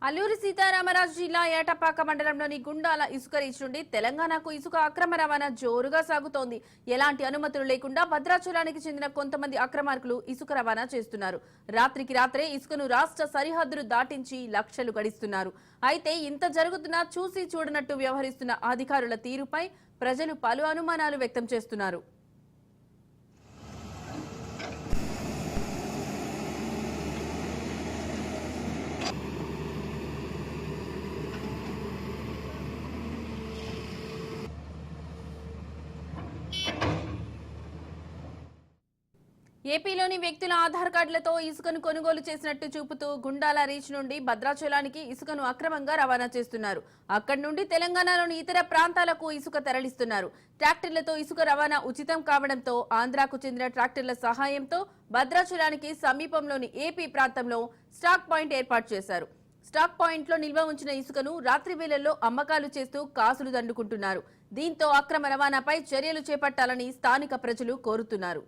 అల్లూరి సీతారామరాజు జిల్లా ఏటపాక మండలంలోని గుండాల ఇసుక రీచ్ నుండి తెలంగాణకు ఇసుక అక్రమ రవాణా జోరుగా సాగుతోంది. ఎలాంటి అనుమతులు లేకుండా భద్రాచలానికి చెందిన కొంతమంది అక్రమార్కులు ఇసుక రవాణా చేస్తున్నారు. రాత్రికి రాత్రే ఇసుకను రాష్ట్ర సరిహద్దులు దాటించి లక్షలు గడిస్తున్నారు. అయితే ఇంత జరుగుతున్నా చూసి చూడనట్టు వ్యవహరిస్తున్న అధికారుల తీరుపై ప్రజలు పలు అనుమానాలు వ్యక్తం చేస్తున్నారు. ఏపీలోని వ్యక్తుల ఆధార్ కార్డులతో ఇసుకను కొనుగోలు చేసినట్టు చూపుతూ గుండాల రీచ్ నుండి భద్రాచలానికి ఇసుకను అక్రమంగా రవాణా చేస్తున్నారు. అక్కడి నుండి తెలంగాణలోని ఇతర ప్రాంతాలకు ఇసుక తరలిస్తున్నారు. ట్రాక్టర్లతో ఇసుక రవాణా ఉచితం కావడంతో ఆంధ్రాకు చెందిన ట్రాక్టర్ల సహాయంతో భద్రాచలానికి సమీపంలోని ఏపీ ప్రాంతంలో స్టాక్ పాయింట్ ఏర్పాటు చేశారు. స్టాక్ పాయింట్ లో నిల్వ ఉంచిన ఇసుకను రాత్రి వేళల్లో అమ్మకాలు చేస్తూ కాసులు దండుకుంటున్నారు. దీంతో అక్రమ రవాణాపై చర్యలు చేపట్టాలని స్థానిక ప్రజలు కోరుతున్నారు.